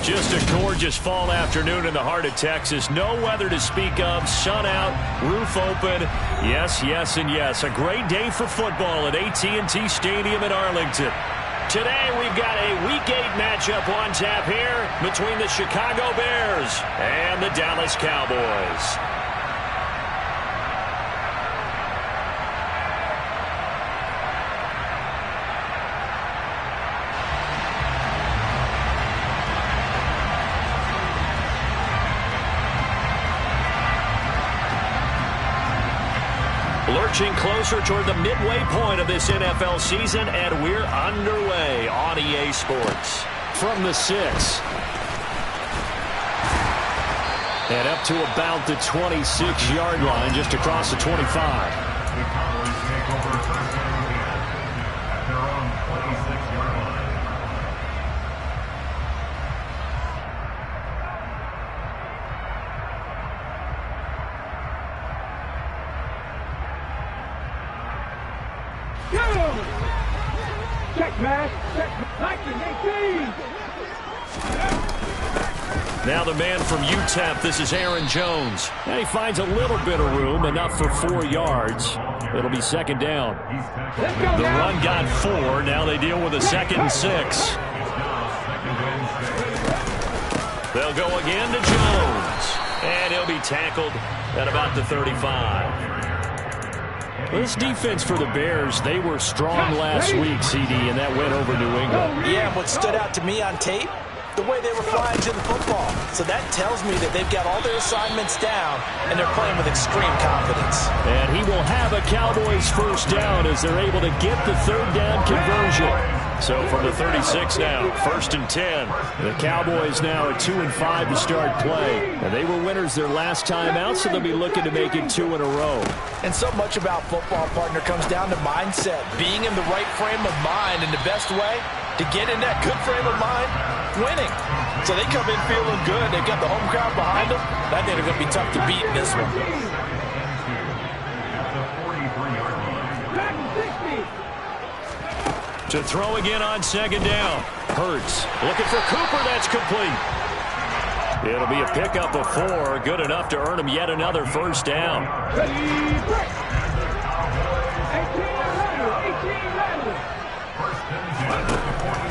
Just a gorgeous fall afternoon in the heart of Texas. No weather to speak of. Sun out, roof open. Yes, yes, and yes. A great day for football at AT&T Stadium in Arlington. Today we've got a Week 8 matchup on tap here between the Chicago Bears and the Dallas Cowboys. Lurching closer toward the midway point of this NFL season, and we're underway on EA Sports. From the 6. And up to about the 26-yard line, just across the 25. The Cowboys take over first down again at their own 26-yard line. Check, Maas. Check. 1918. Now the man from UTEP, this is Aaron Jones. And he finds a little bit of room, enough for 4 yards. It'll be second down. The run got 4. Now they deal with a 2nd and 6. They'll go again to Jones. And he'll be tackled at about the 35. This defense for the Bears, they were strong last week, CD, and that went over New England. Yeah, and what stood out to me on tape, the way they were flying to the football. So that tells me that they've got all their assignments down, and they're playing with extreme confidence. And he will have a Cowboys first down as they're able to get the 3rd down conversion. So from the 36 now, 1st and 10. The Cowboys now are 2-5 to start play. And they were winners their last time out, so they'll be looking to make it 2 in a row. And so much about football, partner, comes down to mindset. Being in the right frame of mind, and the best way to get in that good frame of mind, winning. So they come in feeling good. They've got the home crowd behind them. I think they're going to be tough to beat in this one. To throw again on 2nd down. Hurts looking for Cooper. That's complete. It'll be a pickup of 4. Good enough to earn him yet another first down.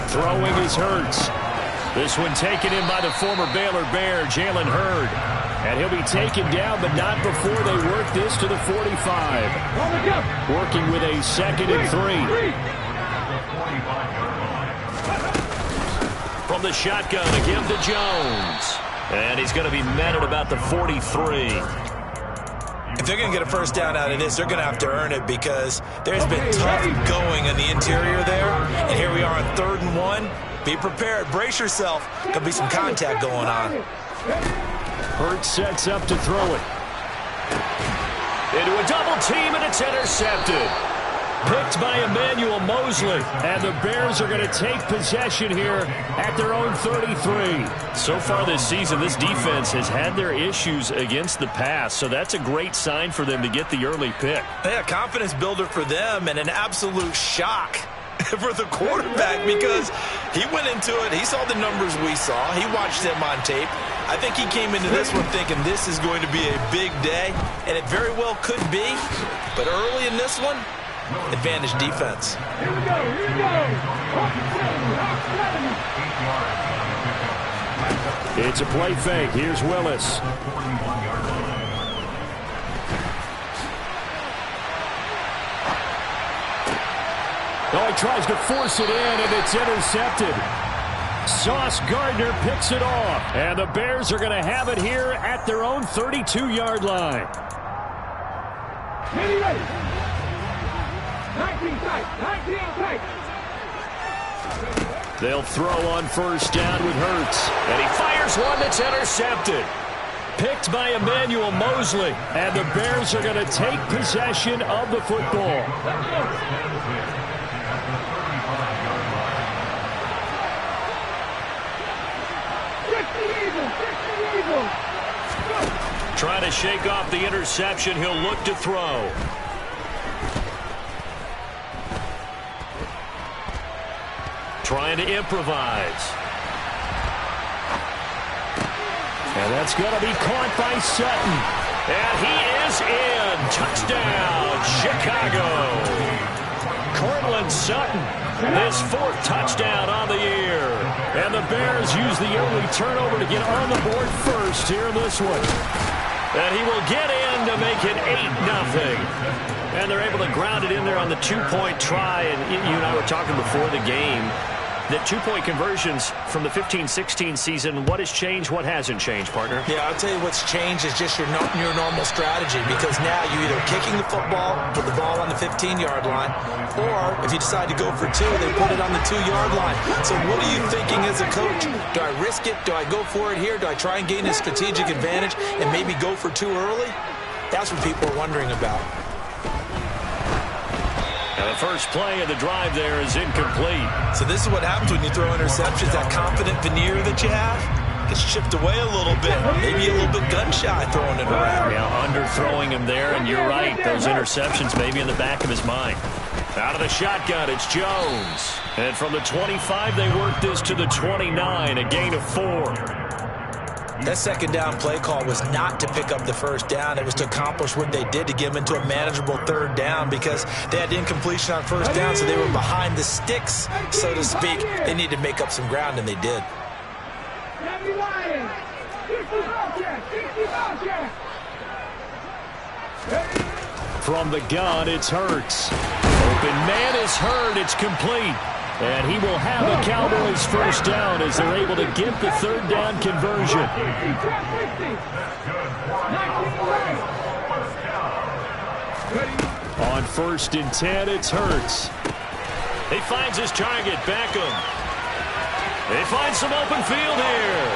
Throwing is Hurts. This one taken in by the former Baylor Bear, Jalen Hurd. And he'll be taken down, but not before they work this to the 45. Working with a 2nd and 3. From the shotgun, again to Jones. And he's going to be met at about the 43. If they're going to get a first down out of this, they're going to have to earn it because there's been tough going in the interior there. And here we are on 3rd and 1. Be prepared. Brace yourself. Could be some contact going on. Hurts sets up to throw it. Into a double team, and it's intercepted. Picked by Emmanuel Mosley. And the Bears are going to take possession here at their own 33. So far this season, this defense has had their issues against the pass. So that's a great sign for them to get the early pick. Yeah, confidence builder for them and an absolute shock for the quarterback because he went into it. He saw the numbers we saw. He watched them on tape. I think he came into this one thinking this is going to be a big day, and it very well could be. But early in this one, advantage defense. Here we go. It's a play fake. Here's Willis. Oh, he tries to force it in, and it's intercepted. Sauce Gardner picks it off, and the Bears are going to have it here at their own 32-yard line. Ready. 19 tight. They'll throw on first down with Hurts, and he fires one that's intercepted. Picked by Emmanuel Mosley, and the Bears are going to take possession of the football. Trying to shake off the interception. He'll look to throw. Trying to improvise. And that's going to be caught by Sutton. And he is in. Touchdown, Chicago. Cortland Sutton, his 4th touchdown on the year. And the Bears use the early turnover to get on the board first here in this one. And he will get in to make it 8-0. And they're able to ground it in there on the 2-point try. And you and I were talking before the game. The 2-point conversions from the 15-16 season, what has changed, what hasn't changed, partner? Yeah, I'll tell you what's changed is just your normal strategy, because now you're either kicking the football, put the ball on the 15-yard line, or if you decide to go for 2, they put it on the 2-yard line. So what are you thinking as a coach? Do I risk it? Do I go for it here? Do I try and gain a strategic advantage and maybe go for 2 early? That's what people are wondering about. The first play of the drive there is incomplete. So this is what happens when you throw interceptions. That confident veneer that you have gets chipped away a little bit. Maybe a little bit gun-shy throwing it around. Yeah, underthrowing him there, and you're right. Those interceptions maybe in the back of his mind. Out of the shotgun, it's Jones. And from the 25, they work this to the 29, a gain of 4. That second down play call was not to pick up the first down. It was to accomplish what they did, to get them into a manageable 3rd down, because they had incompletion on first down, so they were behind the sticks, so to speak. They needed to make up some ground, and they did. From the gun, it's Hurts. Open man is Hurts. It's complete. And he will have a Cowboys first down as they're able to get the 3rd down conversion. On 1st and 10, it's Hurts. He finds his target, Beckham. They find some open field here.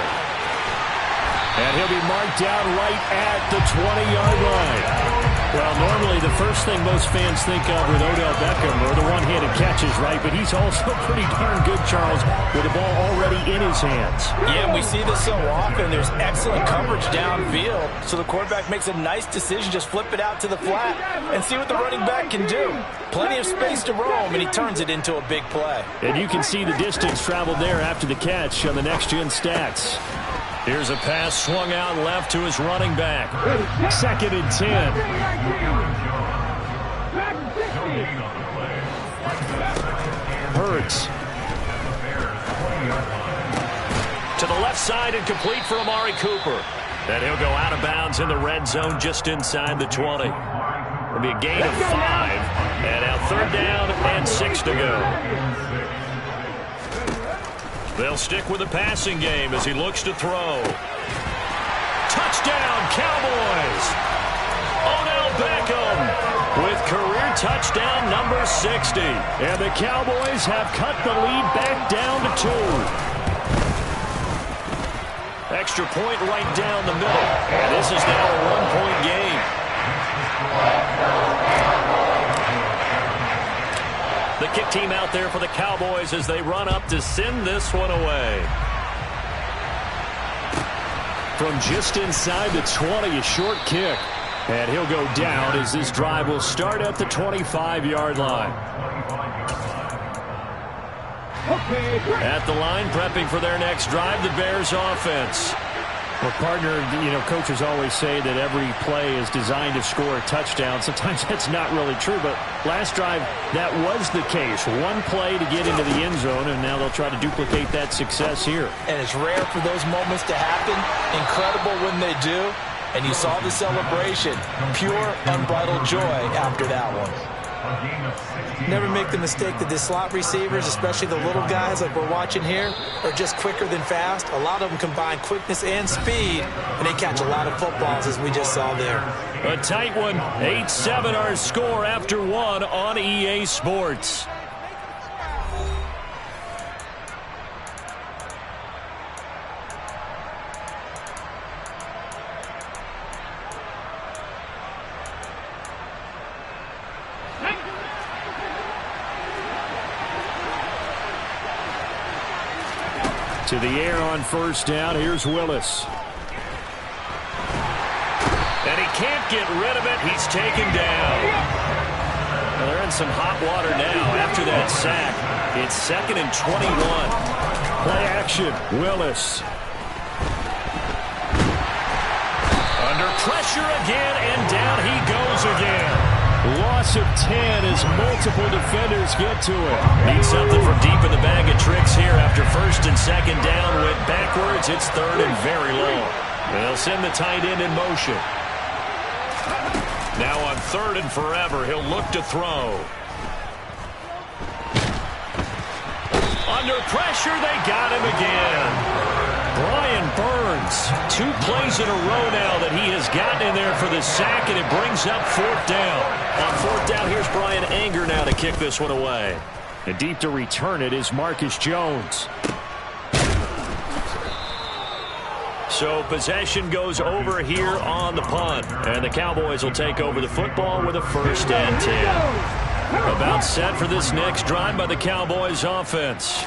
And he'll be marked down right at the 20-yard line. Well, normally the first thing most fans think of with Odell Beckham are the one-handed catches, right? But he's also pretty darn good, Charles, with the ball already in his hands. Yeah, and we see this so often. There's excellent coverage downfield, so the quarterback makes a nice decision. Just flip it out to the flat and see what the running back can do. Plenty of space to roam, and he turns it into a big play. And you can see the distance traveled there after the catch on the next-gen stats. Here's a pass swung out left to his running back. 2nd and 10. Hurts. To the left side and complete for Amari Cooper. And he'll go out of bounds in the red zone just inside the 20. It'll be a gain of 5. And now 3rd down and 6 to go. They'll stick with the passing game as he looks to throw. Touchdown, Cowboys! Odell Beckham with career touchdown number 60. And the Cowboys have cut the lead back down to 2. Extra point right down the middle. And this is now a 1-point game. The kick team out there for the Cowboys as they run up to send this one away. From just inside the 20, a short kick. And he'll go down as this drive will start at the 25-yard line. At the line, prepping for their next drive, the Bears offense. Well, partner, you know, coaches always say that every play is designed to score a touchdown. Sometimes that's not really true, but last drive, that was the case. One play to get into the end zone, and now they'll try to duplicate that success here. And it's rare for those moments to happen. Incredible when they do. And you saw the celebration. Pure, unbridled joy after that one. Never make the mistake that the slot receivers, especially the little guys like we're watching here, are just quicker than fast. A lot of them combine quickness and speed, and they catch a lot of footballs, as we just saw there. A tight one. 8-7 our score after 1 on EA Sports. To the air on first down. Here's Willis. And he can't get rid of it. He's taken down. Well, they're in some hot water now after that sack. It's 2nd and 21. Play action. Willis. pressure again, and down he goes again. Loss of 10 as multiple defenders get to it. Need something from deep in the bag of tricks here after first and second down went backwards. It's third and very long. They'll send the tight end in motion. Now on third and forever, he'll look to throw. Under pressure, they got him again. Brian Burns, 2 plays in a row now that he has gotten in there for the sack, and it brings up fourth down. On fourth down, here's Brian Anger now to kick this one away. And deep to return it is Marcus Jones. So possession goes over here on the punt, and the Cowboys will take over the football with a 1st and 10. About set for this next drive by the Cowboys offense.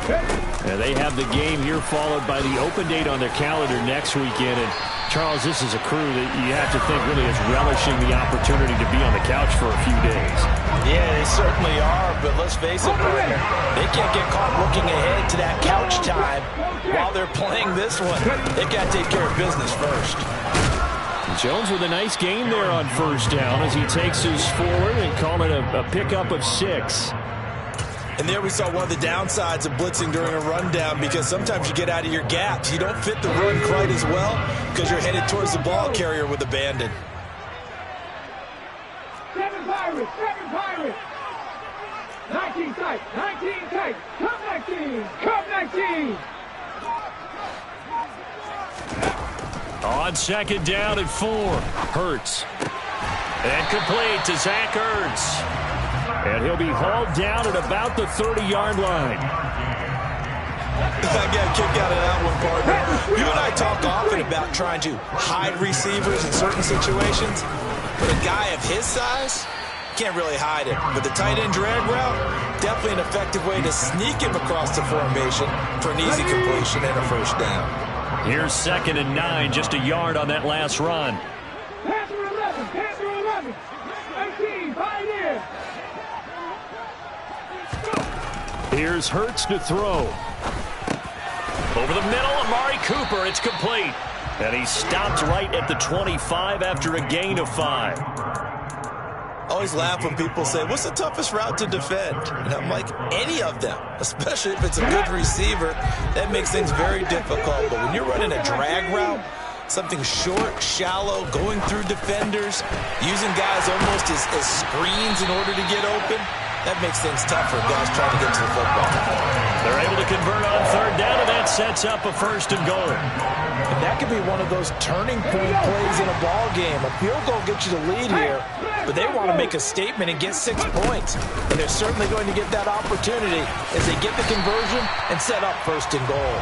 And they have the game here followed by the open date on their calendar next weekend. And Charles, this is a crew that you have to think really is relishing the opportunity to be on the couch for a few days. Yeah, they certainly are, but let's face it, partner, they can't get caught looking ahead to that couch time while they're playing this one. They got to take care of business first. Jones with a nice gain there on first down as he takes his forward and call it a pickup of 6. And there we saw one of the downsides of blitzing during a rundown, because sometimes you get out of your gaps. You don't fit the run quite as well because you're headed towards the ball carrier with abandon. 7 Pirates, 7 Pirates. 19 tight, 19 tight. Come 19, come 19. On second down and 4, Hurts. And complete to Zach Ertz. And he'll be hauled down at about the 30-yard line. I got a kick out of that one, partner. You and I talk often about trying to hide receivers in certain situations, but a guy of his size can't really hide it. But the tight end drag route, definitely an effective way to sneak him across the formation for an easy completion and a 1st down. Here's 2nd and 9, just a yard on that last run. Panther 11, Panther 11. 19, Pioneer. Here's Hurts to throw. Over the middle, Amari Cooper, it's complete. And he stopped right at the 25 after a gain of 5. I always laugh when people say, what's the toughest route to defend? And I'm like, any of them, especially if it's a good receiver. That makes things very difficult. But when you're running a drag route, something short, shallow, going through defenders, using guys almost as screens in order to get open, that makes things tough for guys trying to get to the football. They're able to convert on third down, and that sets up a 1st and goal. And that could be one of those turning point plays in a ball game. A field goal gets you the lead here, but they want to make a statement and get 6 points. And they're certainly going to get that opportunity as they get the conversion and set up 1st and goal.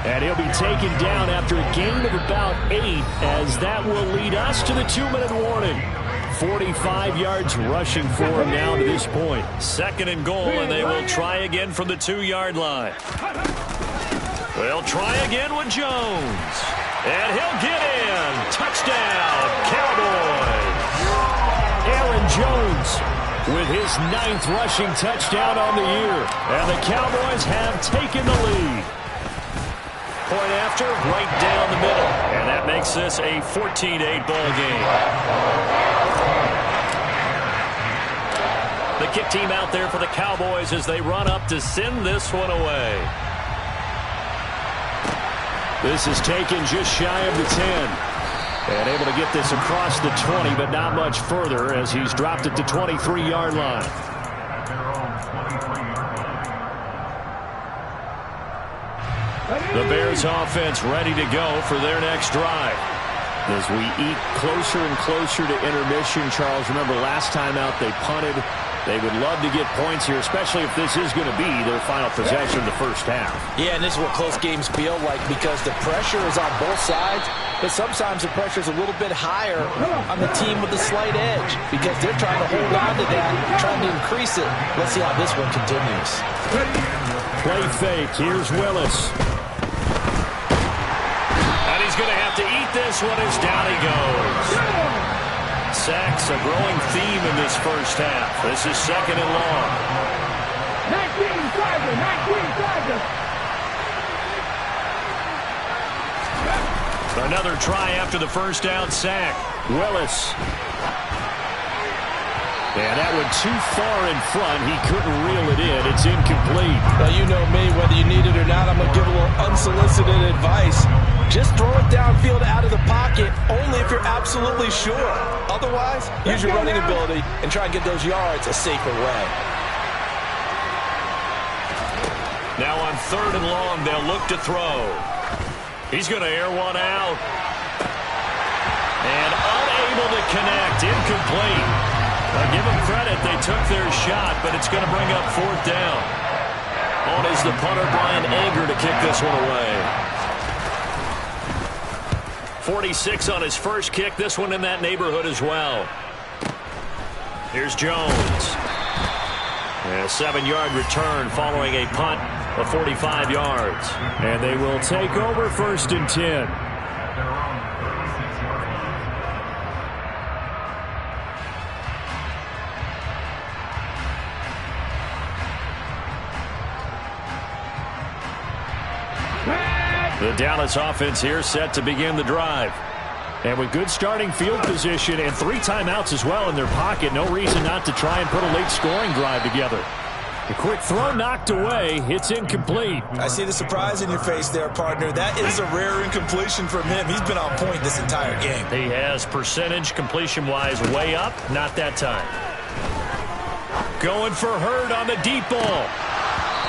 And he'll be taken down after a gain of about 8, as that will lead us to the 2-minute warning. 45 yards rushing for him now to this point. 2nd and goal, and they will try again from the 2-yard line. They'll try again with Jones. And he'll get in. Touchdown, Cowboys. Aaron Jones with his 9th rushing touchdown on the year. And the Cowboys have taken the lead. Point after, right down the middle. And that makes this a 14-8 ball game. The kick team out there for the Cowboys as they run up to send this one away. This is taken just shy of the 10. And able to get this across the 20, but not much further as he's dropped it to 23-yard line. The Bears offense ready to go for their next drive. As we eat closer and closer to intermission, Charles, remember last time out they punted. They would love to get points here, especially if this is going to be their final possession of the first half. Yeah, and this is what close games feel like because the pressure is on both sides, but sometimes the pressure is a little bit higher on the team with the slight edge because they're trying to hold on to that, trying to increase it. Let's see how this one continues. Play fake. Here's Willis. And he's going to have to eat this one as down he goes. Sacks, a growing theme in this first half. This is 2nd and long. 19 Tiger, 19 Tiger. Another try after the first down sack. Willis. And that went too far in front. He couldn't reel it in. It's incomplete. Well, you know me. Whether you need it or not, I'm going to give a little unsolicited advice. Just throw it downfield out of the pocket, only if you're absolutely sure. Otherwise, use your running ability and try and get those yards a safer way. Now on 3rd and long, they'll look to throw. He's going to air one out. And unable to connect. Incomplete. Give them credit. They took their shot, but it's going to bring up 4th down. On is the punter, Brian Ager, to kick this one away. 46 on his first kick. This one in that neighborhood as well. Here's Jones. A 7-yard return following a punt of 45 yards. And they will take over 1st and 10. The Dallas offense here set to begin the drive. And with good starting field position and 3 timeouts as well in their pocket, no reason not to try and put a late scoring drive together. The quick throw knocked away. It's incomplete. I see the surprise in your face there, partner. That is a rare incompletion from him. He's been on point this entire game. He has percentage completion-wise way up. Not that time. Going for Hurd on the deep ball.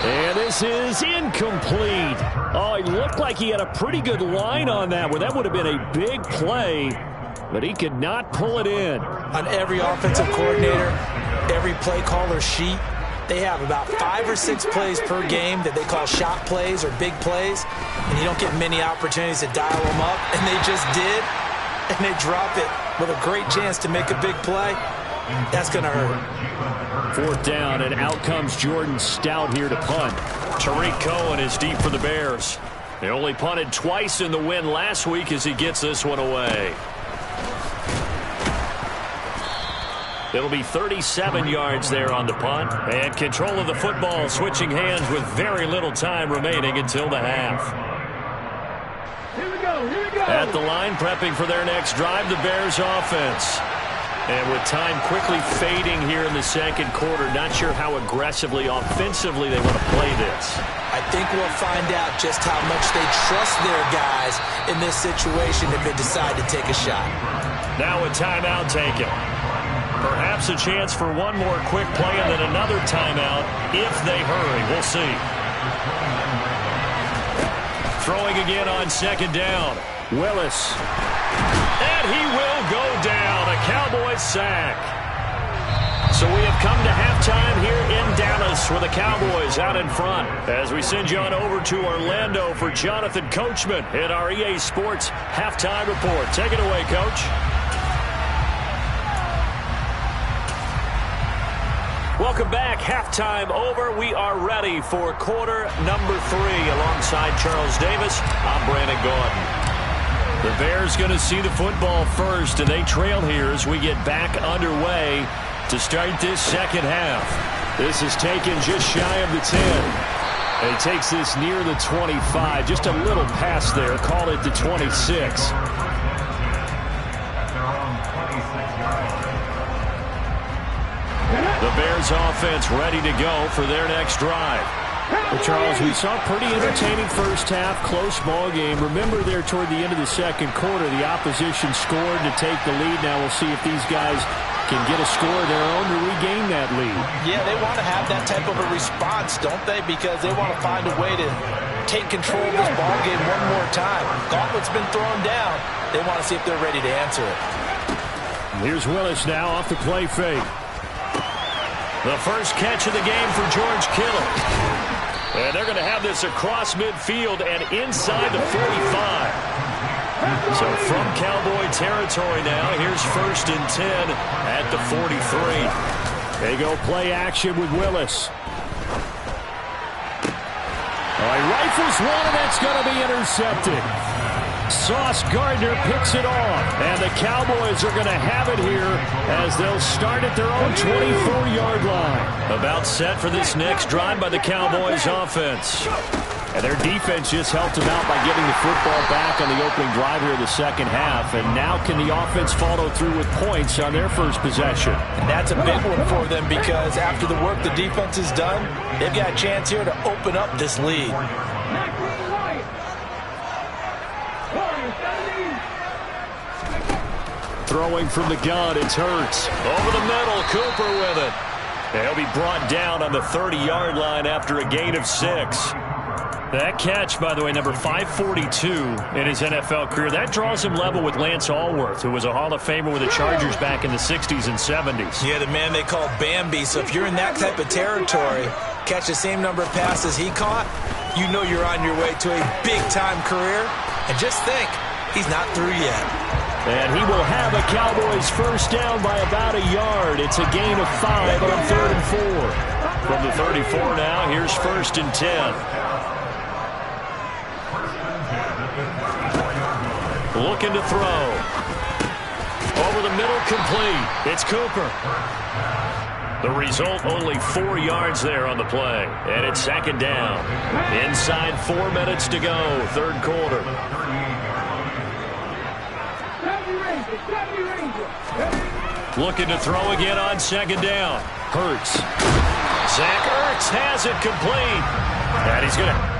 And this is incomplete. Oh, it looked like he had a pretty good line on that one. That would have been a big play, but he could not pull it in. On every offensive coordinator, every play caller sheet, they have about 5 or 6 plays per game that they call shot plays or big plays, and you don't get many opportunities to dial them up, and they just did, and they drop it with a great chance to make a big play. That's going to hurt. 4th down, and out comes Jordan Stout here to punt. Tariq Cohen is deep for the Bears. They only punted twice in the win last week as he gets this one away. It'll be 37 yards there on the punt. And control of the football switching hands with very little time remaining until the half. Here we go, here we go. At the line, prepping for their next drive, the Bears offense. And with time quickly fading here in the second quarter, not sure how aggressively, offensively they want to play this. I think we'll find out just how much they trust their guys in this situation if they decide to take a shot. Now a timeout taken. Perhaps a chance for one more quick play and then another timeout if they hurry. We'll see. Throwing again on 2nd down. Willis. And he will go down. A Cowboys sack. So we have come to halftime here in Dallas with the Cowboys out in front. As we send you on over to Orlando for Jonathan Coachman in our EA Sports Halftime Report. Take it away, Coach. Welcome back. Halftime over. We are ready for quarter number 3. Alongside Charles Davis, I'm Brandon Gordon. The Bears going to see the football first, and they trail here as we get back underway to start this second half. This is taken just shy of the 10. And he takes this near the 25. Just a little pass there. Call it the 26. The Bears offense ready to go for their next drive. Well, Charles, we saw a pretty entertaining first half, close ball game. Remember there toward the end of the second quarter, the opposition scored to take the lead. Now we'll see if these guys can get a score of their own to regain that lead. Yeah, they want to have that type of a response, don't they? Because they want to find a way to take control of this ball game one more time. Gauntlet's been thrown down. They want to see if they're ready to answer it. Here's Willis now off the play fake. The first catch of the game for George Kittle. And they're going to have this across midfield and inside the 45. So from Cowboy territory now, here's 1st and 10 at the 43. They go play action with Willis. He rifles one, and that's going to be intercepted. Sauce Gardner picks it off, and the Cowboys are going to have it here as they'll start at their own 24-yard line. About set for this next drive by the Cowboys offense. And their defense just helped them out by getting the football back on the opening drive here in the second half. And now can the offense follow through with points on their first possession? And that's a big one for them because after the work the defense has done, they've got a chance here to open up this lead. Throwing from the gun, it's Hurts. Over the middle, Cooper with it. He'll be brought down on the 30-yard line after a gain of 6. That catch, by the way, number 542 in his NFL career. That draws him level with Lance Allworth, who was a Hall of Famer with the Chargers back in the 60s and 70s. Yeah, the man they call Bambi. So if you're in that type of territory, catch the same number of passes he caught, you know you're on your way to a big-time career. And just think, he's not through yet. And he will have a Cowboys first down by about a yard. It's a gain of 5 on 3rd and 4. From the 34 now, here's 1st and 10. Looking to throw. Over the middle, complete. It's Cooper. The result, only 4 yards there on the play. And it's 2nd down. Inside 4 minutes to go, 3rd quarter. Looking to throw again on 2nd down. Hurts. Zach Ertz has it complete. And he's going to...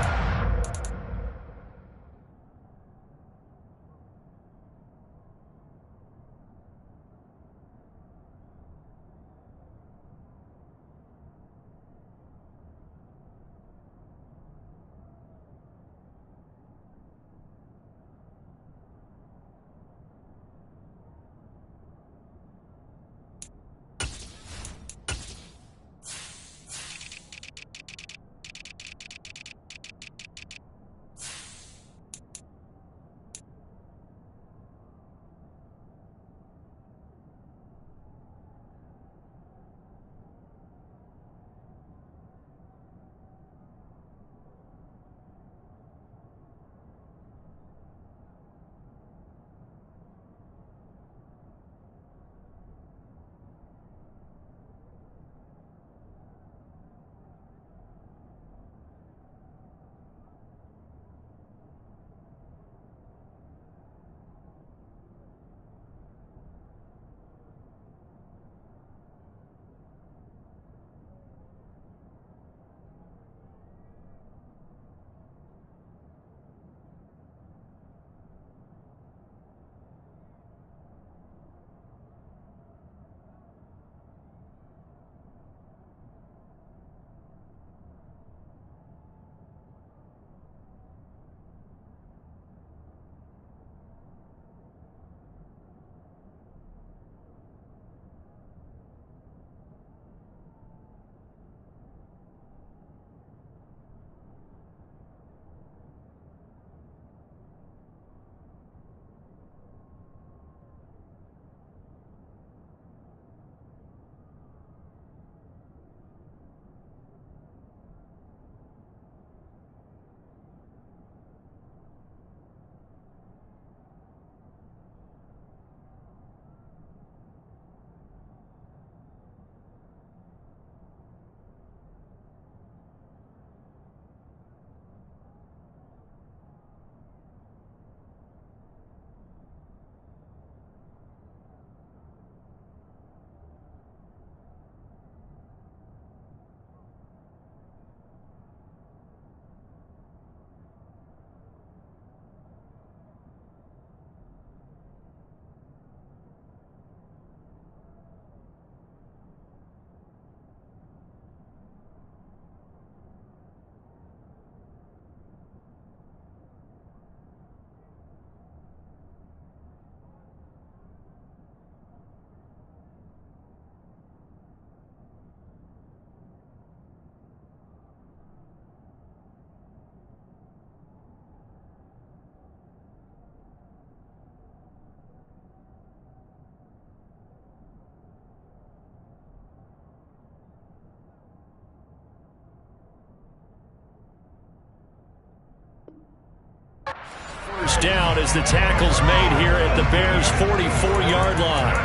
First down as the tackle's made here at the Bears' 44-yard line.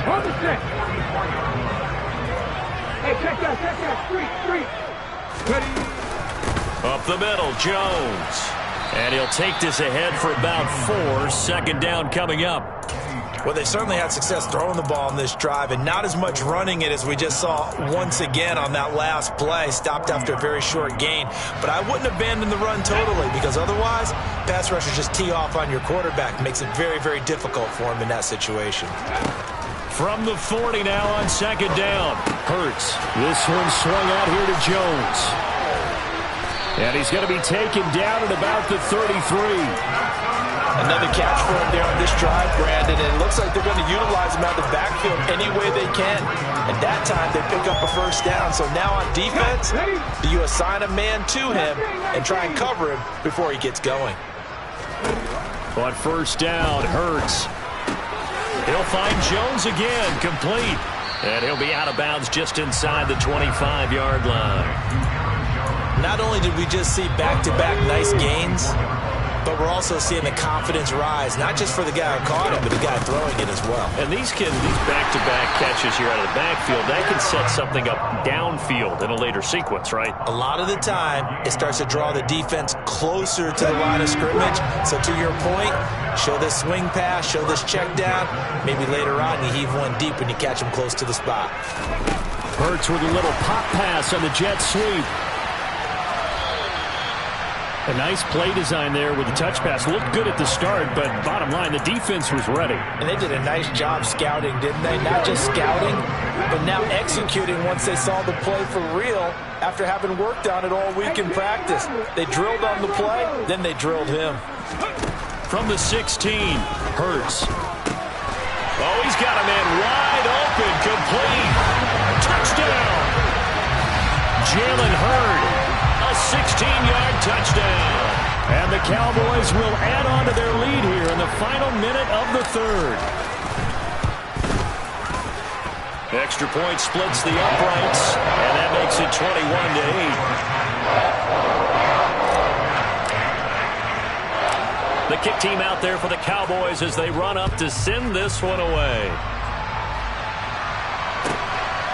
On the set. Hey, Check that. Street. Ready. Up the middle, Jones. And he'll take this ahead for about 4. Second down coming up. Well, they certainly had success throwing the ball in this drive and not as much running it as we just saw once again on that last play. Stopped after a very short gain. But I wouldn't abandon the run totally because otherwise, pass rushers just tee off on your quarterback. Makes it very, very difficult for him in that situation. From the 40 now on second down. Hurts. This one swung out here to Jones. And he's going to be taken down at about the 33. Another catch for him there on this drive, Brandon, and it looks like they're going to utilize him out of the backfield any way they can. At that time, they pick up a first down. So now on defense, do you assign a man to him and try and cover him before he gets going? On first down, Hurts. He'll find Jones again, complete. And he'll be out of bounds just inside the 25-yard line. Not only did we just see back-to-back nice gains, but we're also seeing the confidence rise, not just for the guy who caught it, but the guy throwing it as well. And these back-to-back catches here out of the backfield, that can set something up downfield in a later sequence, right? A lot of the time, it starts to draw the defense closer to the line of scrimmage. So to your point, show this swing pass, show this check down. Maybe later on you heave one deep when you catch him close to the spot. Hurts with a little pop pass on the jet sweep. A nice play design there with the touch pass. Looked good at the start, but bottom line, the defense was ready. And they did a nice job scouting, didn't they? Not just scouting, but now executing once they saw the play for real after having worked on it all week in practice. They drilled on the play, then they drilled him. From the 16, Hurts. Oh, he's got a man wide open, complete. Touchdown! Jalen Hurd. A 16-yard touchdown. And the Cowboys will add on to their lead here in the final minute of the third. Extra point splits the uprights, and that makes it 21-8. The kick team out there for the Cowboys as they run up to send this one away.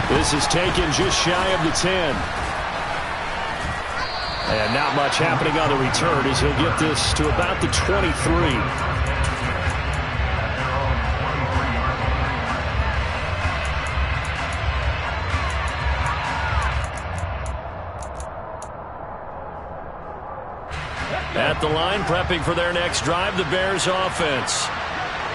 This is taken just shy of the 10. And not much happening on the return as he'll get this to about the 23. At the line, prepping for their next drive, the Bears offense.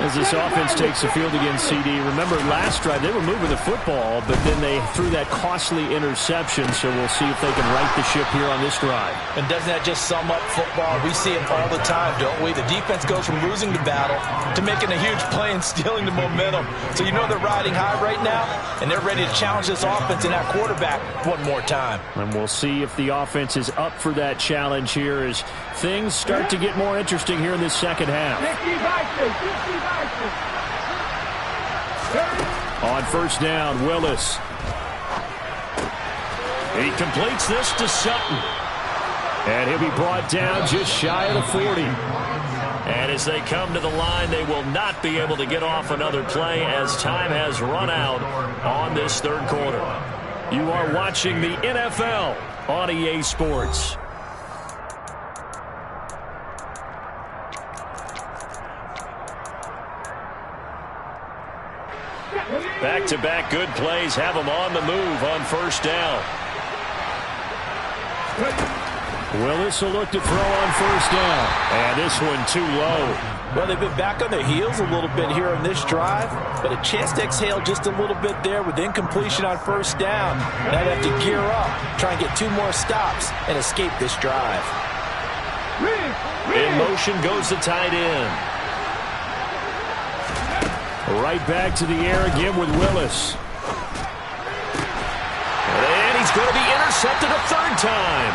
As this offense takes the field against CD. Remember, last drive, they were moving the football, but then they threw that costly interception, so we'll see if they can right the ship here on this drive. And doesn't that just sum up football? We see it all the time, don't we? The defense goes from losing the battle to making a huge play and stealing the momentum. So you know they're riding high right now, and they're ready to challenge this offense and that quarterback one more time. And we'll see if the offense is up for that challenge here as things start to get more interesting here in this second half. On first down, Willis. He completes this to Sutton. And he'll be brought down just shy of the 40. And as they come to the line, they will not be able to get off another play as time has run out on this third quarter. You are watching the NFL on EA Sports. Back-to-back good plays have them on the move on first down. Willis will look to throw on first down. And this one too low. Well, they've been back on their heels a little bit here on this drive, but a chance to exhale just a little bit there with incompletion on first down. Now they have to gear up, try and get 2 more stops, and escape this drive. In motion goes the tight end. Right back to the air again with Willis. And he's going to be intercepted a third time.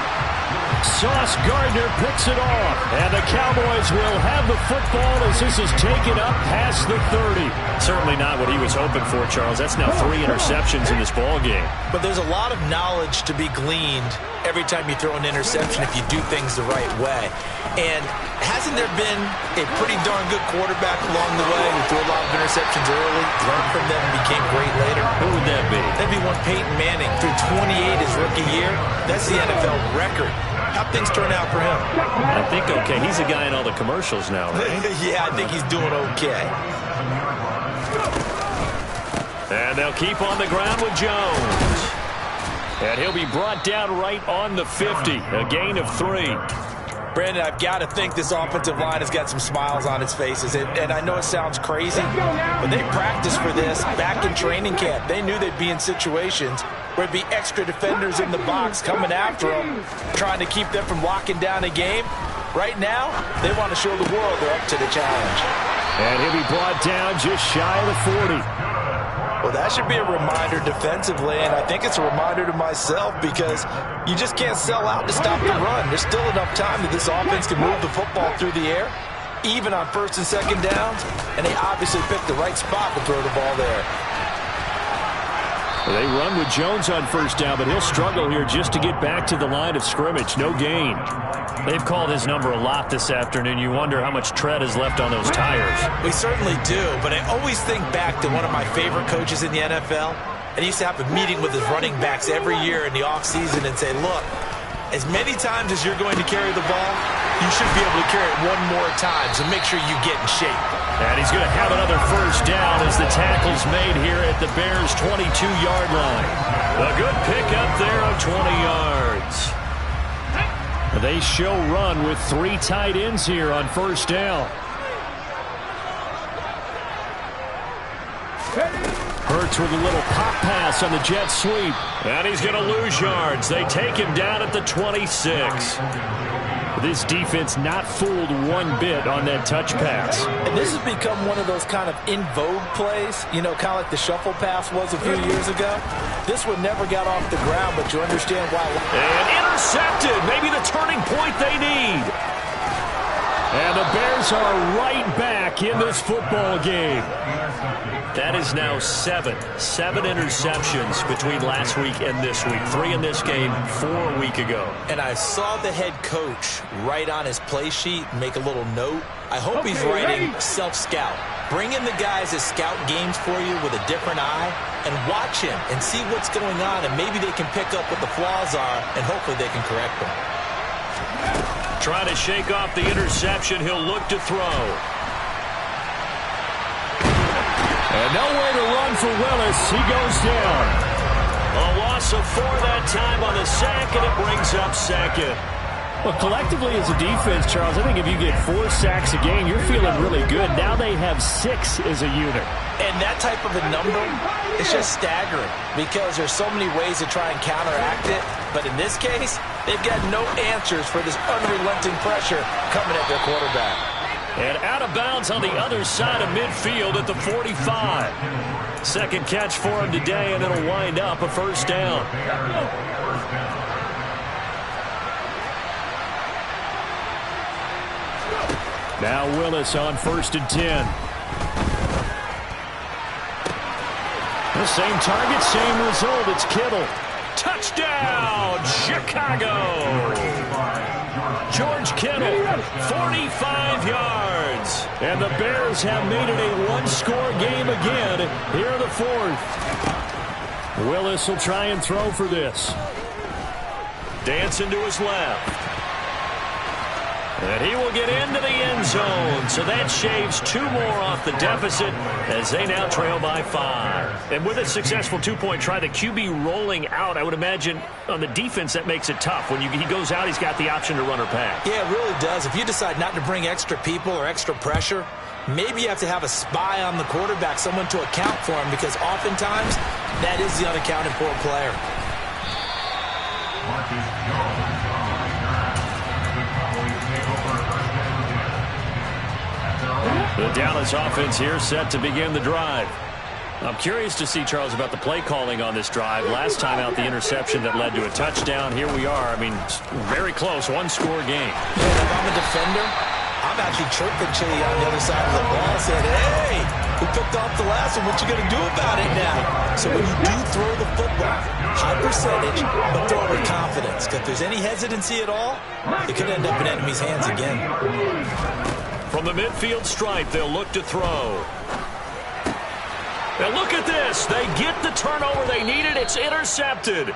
Sauce Gardner picks it off, and the Cowboys will have the football as this is taken up past the 30. Certainly not what he was hoping for, Charles. That's now 3 interceptions in this ball game. But there's a lot of knowledge to be gleaned every time you throw an interception if you do things the right way. And hasn't there been a pretty darn good quarterback along the way who threw a lot of interceptions early, learned from them, and became great later? Who would that be? That'd be one Peyton Manning threw 28 his rookie year. That's the NFL record. How'd things turn out for him? I think okay. He's a guy in all the commercials now, right? Yeah, I think he's doing okay. And they'll keep on the ground with Jones. And he'll be brought down right on the 50. A gain of 3. Brandon, I've got to think this offensive line has got some smiles on its faces. And I know it sounds crazy, but they practiced for this back in training camp. They knew they'd be in situations where there'd be extra defenders in the box coming after them, trying to keep them from locking down a game. Right now, they want to show the world they're up to the challenge. And he'll be brought down just shy of the 40. Well, that should be a reminder defensively, and I think it's a reminder to myself because you just can't sell out to stop the run. There's still enough time that this offense can move the football through the air, even on 1st and 2nd downs, and they obviously picked the right spot to throw the ball there. They run with Jones on 1st down, but he'll struggle here just to get back to the line of scrimmage. No gain. They've called his number a lot this afternoon. You wonder how much tread is left on those tires. We certainly do, but I always think back to one of my favorite coaches in the NFL. And he used to have a meeting with his running backs every year in the offseason and say, look, as many times as you're going to carry the ball, you should be able to carry it one more time, so make sure you get in shape. And he's going to have another 1st down as the tackle's made here at the Bears' 22-yard line. A good pickup there of 20 yards. They show run with 3 tight ends here on 1st down. Hurts with a little pop pass on the jet sweep. And he's going to lose yards. They take him down at the 26. This defense not fooled one bit on that touch pass. And this has become one of those kind of in vogue plays, you know, kind of like the shuffle pass was a few years ago. This one never got off the ground, but you understand why. And intercepted. Maybe the turning point they need. And the Bears are right back in this football game. That is now 7 interceptions between last week and this week. 3 in this game, 4 a week ago. And I saw the head coach write on his play sheet, make a little note. I hope he's writing self-scout. Bring in the guys that scout games for you with a different eye and watch him and see what's going on, and maybe they can pick up what the flaws are, and hopefully they can correct them. Trying to shake off the interception, he'll look to throw. And nowhere to run for Willis. He goes down. A loss of 4 that time on the sack, and it brings up 2nd. Well, collectively as a defense, Charles, I think if you get 4 sacks a game, you're feeling really good. Now they have 6 as a unit. And that type of a number is just staggering because there's so many ways to try and counteract it. But in this case, they've got no answers for this unrelenting pressure coming at their quarterback. And out of bounds on the other side of midfield at the 45. 2nd catch for him today, and it'll wind up a 1st down. Now Willis on 1st and 10. The same target, same result. It's Kittle. Touchdown, Chicago. George Kittle, 45 yards. And the Bears have made it a one-score game again here in the 4th. Willis will try and throw for this. Dancing to his left. And he will get into the end zone. So that shaves 2 more off the deficit as they now trail by 5. And with a successful 2-point try, the QB rolling out, I would imagine on the defense that makes it tough. When he goes out, he's got the option to run or pass. Yeah, it really does. If you decide not to bring extra people or extra pressure, maybe you have to have a spy on the quarterback, someone to account for him, because oftentimes that is the unaccounted for player. The Dallas offense here set to begin the drive. I'm curious to see, Charles, about the play calling on this drive. Last time out, the interception that led to a touchdown. Here we are. I mean, very close, one-score game. Yeah, if I'm a defender, I'm actually chirping Chili on the other side of the ball and saying, hey, we picked off the last one. What you going to do about it now? So when you do throw the football, high percentage, but throw it with confidence. Because if there's any hesitancy at all, it could end up in enemy's hands again. From the midfield stripe, they'll look to throw. And look at this. They get the turnover they needed. It's intercepted.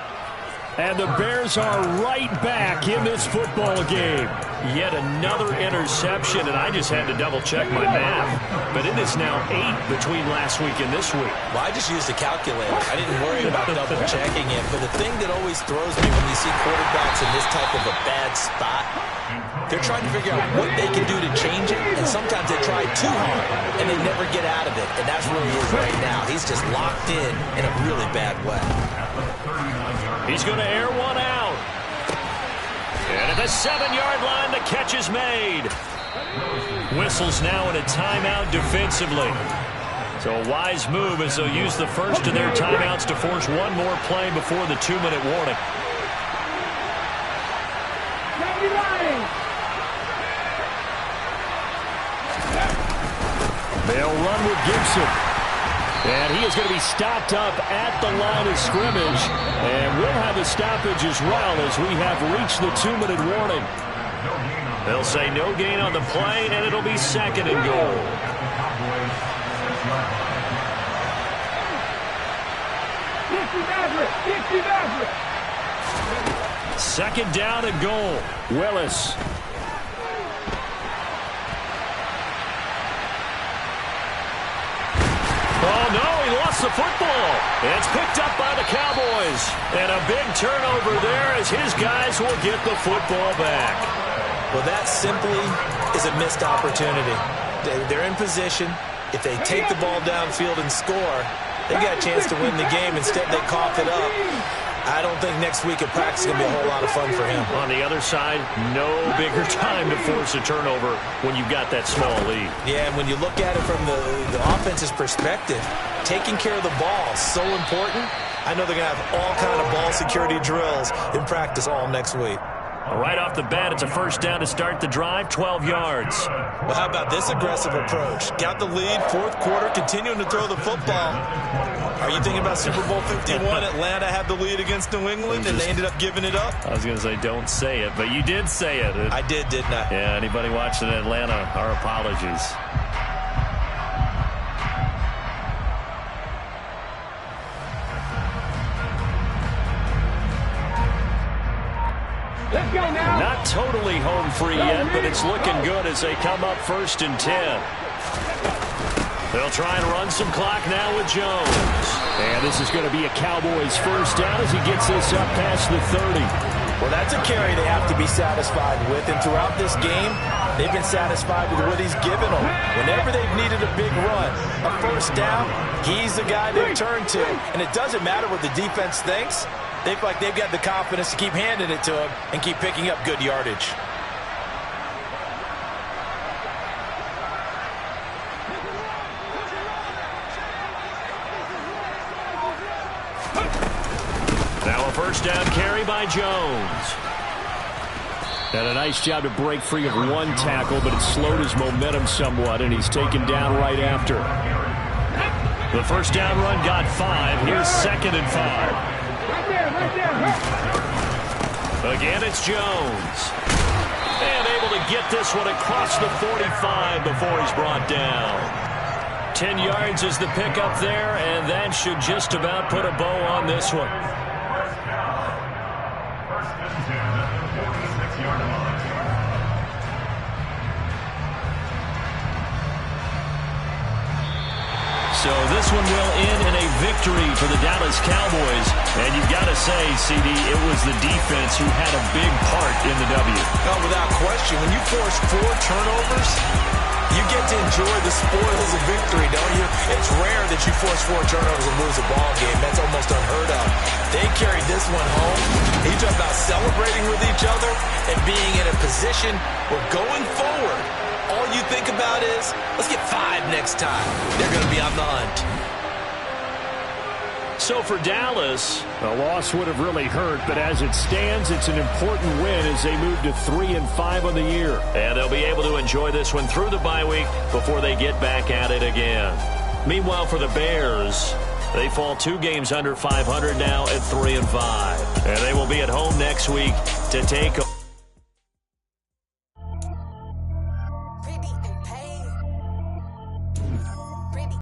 And the Bears are right back in this football game. Yet another interception, and I just had to double-check my math. But it is now 8 between last week and this week. Well, I just used a calculator. I didn't worry about double-checking it. But the thing that always throws me when you see quarterbacks in this type of a bad spot, they're trying to figure out what they can do to change it, and sometimes they try too hard, and they never get out of it. And that's where he is right now. He's just locked in a really bad way. He's going to air one out. And at the 7-yard line, the catch is made. Whistles now in a timeout defensively. So a wise move as they'll use the first of their timeouts to force one more play before the 2-minute warning. They'll run with Gibson. And he is going to be stopped up at the line of scrimmage. And we'll have a stoppage as well as we have reached the 2-minute warning. They'll say no gain on the play, and it'll be 2nd and goal. Second down and goal. Willis. Oh, no, he lost the football. It's picked up by the Cowboys. And a big turnover there as his guys will get the football back. Well, that simply is a missed opportunity. They're in position. If they take the ball downfield and score, they got a chance to win the game. Instead, they cough it up. I don't think next week at practice is going to be a whole lot of fun for him. On the other side, no bigger time to force a turnover when you've got that small lead. Yeah, and when you look at it from the offense's perspective, taking care of the ball is so important. I know they're going to have all kind of ball security drills in practice all next week. Right off the bat, it's a first down to start the drive, 12 yards. Well, how about this aggressive approach? Got the lead, fourth quarter, continuing to throw the football. Are you thinking about Super Bowl 51? Atlanta had the lead against New England, and they ended up giving it up? I was going to say, don't say it, but you did say it. I did, didn't I? Yeah, anybody watching Atlanta, our apologies. Let's go now. Not totally home free yet, but it's looking good as they come up 1st and 10. They'll try and run some clock now with Jones. And this is going to be a Cowboys first down as he gets this up past the 30. Well, that's a carry they have to be satisfied with. And throughout this game, they've been satisfied with what he's given them. Whenever they've needed a big run, a first down, he's the guy they turn to. And it doesn't matter what the defense thinks. They feel like they've got the confidence to keep handing it to him and keep picking up good yardage. Now a first down carry by Jones. And a nice job to break free of one tackle, but it slowed his momentum somewhat, and he's taken down right after. The first down run got 5. Here's 2nd and 5. Again, it's Jones. And able to get this one across the 45 before he's brought down. 10 yards is the pickup there, and that should just about put a bow on this one. First and 10 at the 46-yard line. So this one will end in a victory for the Dallas Cowboys. And you've got to say, CD, it was the defense who had a big part in the W. Oh, without question. When you force 4 turnovers, you get to enjoy the spoils of victory, don't you? It's rare that you force 4 turnovers and lose a ball game. That's almost unheard of. They carried this one home. You talk about celebrating with each other and being in a position where going forward, all you think about is, let's get 5 next time. They're going to be on the hunt. So for Dallas, a loss would have really hurt, but as it stands, it's an important win as they move to 3-5 on the year. And they'll be able to enjoy this one through the bye week before they get back at it again. Meanwhile, for the Bears, they fall 2 games under 500 now at 3-5. And they will be at home next week to take